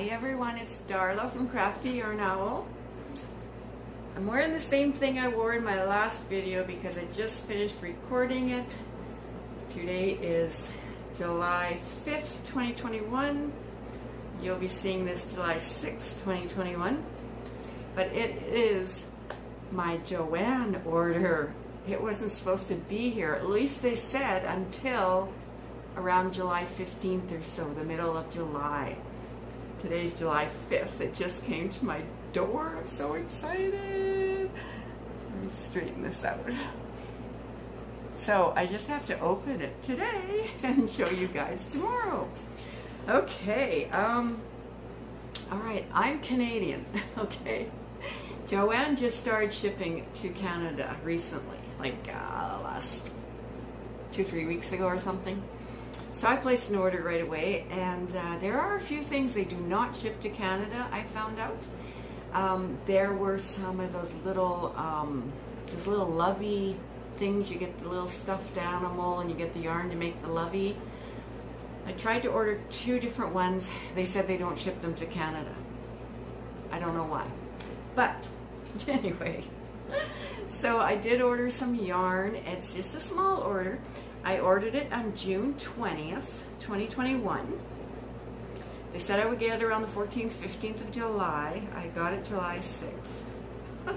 Hi everyone, it's Darla from Crafty Yarn Owl. I'm wearing the same thing I wore in my last video because I just finished recording it. Today is July 5th, 2021. You'll be seeing this July 6th, 2021. But it is my Joann order. It wasn't supposed to be here, at least they said, until around July 15th or so, the middle of July. Today's July 5th. It just came to my door. I'm so excited. Let me straighten this out. So I just have to open it today and show you guys tomorrow. Okay, all right, I'm Canadian, okay? Joann just started shipping to Canada recently, like last 2-3 weeks ago or something. So I placed an order right away, and there are a few things they do not ship to Canada, I found out. There were some of those little lovey things. You get the little stuffed animal and you get the yarn to make the lovey. I tried to order 2 different ones. They said they don't ship them to Canada. I don't know why. But anyway, so I did order some yarn. It's just a small order. I ordered it on June 20th, 2021. They said I would get it around the 14th, 15th of July. I got it July 6th.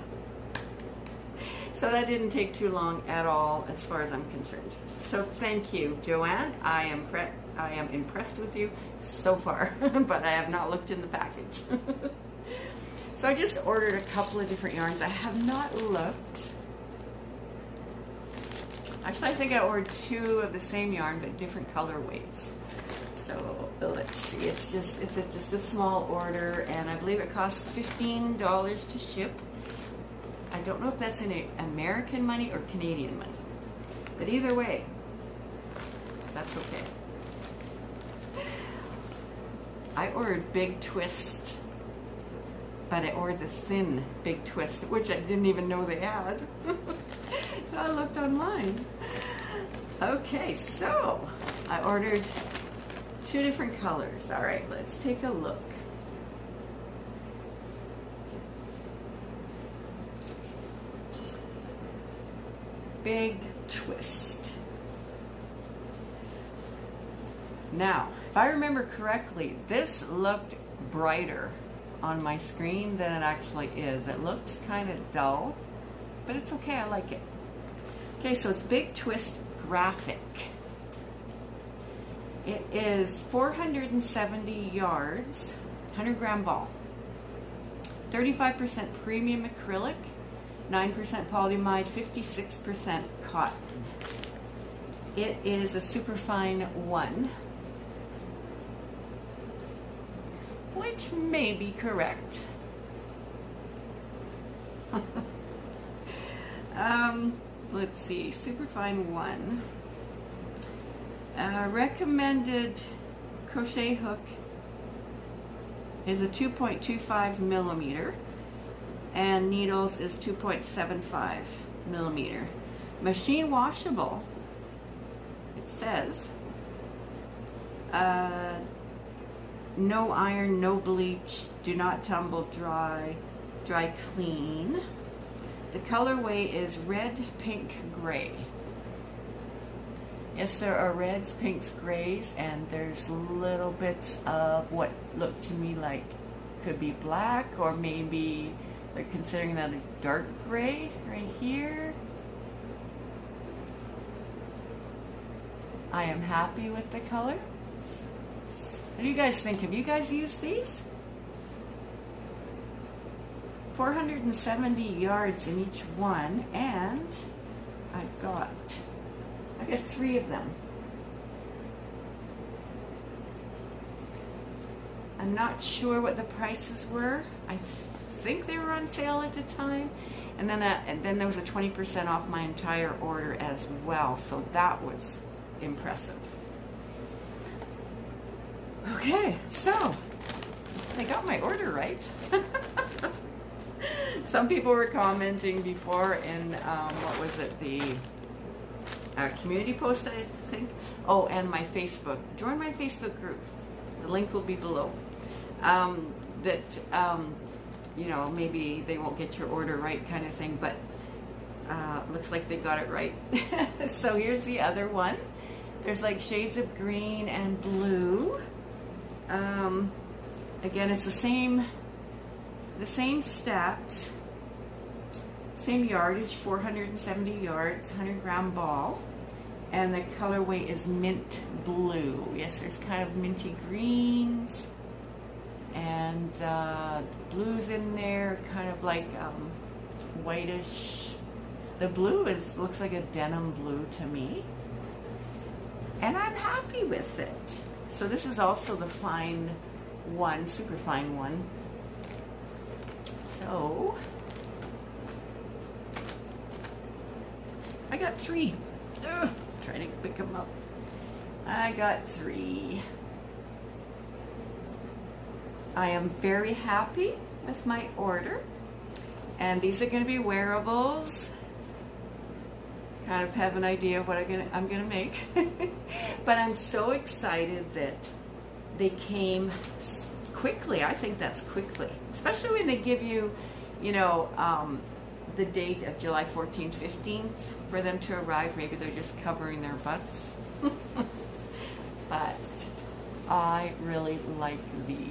So that didn't take too long at all as far as I'm concerned. So thank you, Joann. I am impressed with you so far, but I have not looked in the package. So I just ordered a couple of different yarns. I have not looked. Actually, I think I ordered 2 of the same yarn, but different colorways. So let's see. It's just a small order, and I believe it costs $15 to ship. I don't know if that's in American money or Canadian money, but either way, that's okay. I ordered Big Twist, but I ordered the thin Big Twist, which I didn't even know they had. So I looked online. Okay, so I ordered 2 different colors. All right, let's take a look. Big Twist. Now, if I remember correctly, this looked brighter on my screen than it actually is. It looks kind of dull, but it's okay, I like it. Okay, so it's Big Twist Graphic. It is 470 yards, 100 gram ball, 35% premium acrylic, 9% polyamide, 56% cotton. It is a superfine 1, which may be correct. Let's see, superfine 1. Recommended crochet hook is a 2.25 millimeter, and needles is 2.75 millimeter. Machine washable, it says. No iron, no bleach, do not tumble, dry clean. The colorway is red, pink, gray. Yes, there are reds, pinks, grays, and there's little bits of what look to me like could be black, or maybe they're considering that a dark gray right here. I am happy with the color. What do you guys think? Have you guys used these? 470 yards in each one, and I got 3 of them. I'm not sure what the prices were. I think they were on sale at the time, and then there was a 20% off my entire order as well, so that was impressive. Okay, so I got my order right. Some people were commenting before in what was it, the community post, I think. Oh, and my Facebook. Join my Facebook group. The link will be below. you know, maybe they won't get your order right kind of thing, but looks like they got it right. So here's the other one. There's like shades of green and blue. Again, it's the same stats, same yardage, 470 yards, 100-gram ball, and the colorway is mint blue. Yes, there's kind of minty greens and blues in there, kind of like whitish. The blue looks like a denim blue to me, and I'm happy with it. So this is also the fine one, super fine one. So I got 3. Ugh, trying to pick them up. I got 3. I am very happy with my order, and these are going to be wearables. Kind of have an idea of what I'm gonna make. But I'm so excited that they came quickly. I think that's quickly, especially when they give you, you know, the date of July 14th, 15th for them to arrive. Maybe they're just covering their butts. But I really like these.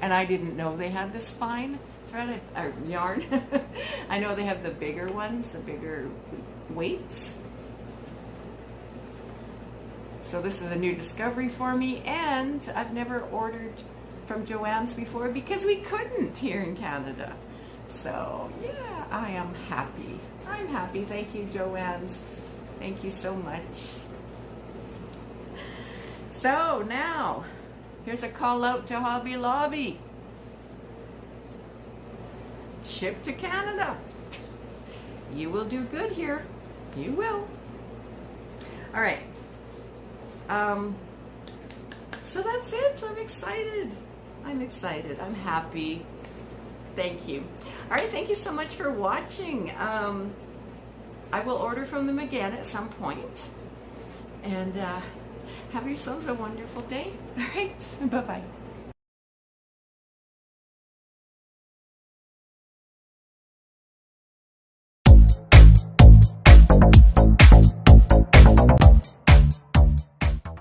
And I didn't know they had this fine thread or yarn. I know they have the bigger ones, the bigger weights. So this is a new discovery for me, and I've never ordered from Joann's before because we couldn't here in Canada. So yeah, I am happy. I'm happy. Thank you, Joann's. Thank you so much. So now, here's a call out to Hobby Lobby. Ship to Canada. You will do good here. You will. All right. So that's it. I'm excited. I'm excited. I'm happy. Thank you. All right. Thank you so much for watching. I will order from them again at some point. And have yourselves a wonderful day. All right. Bye-bye.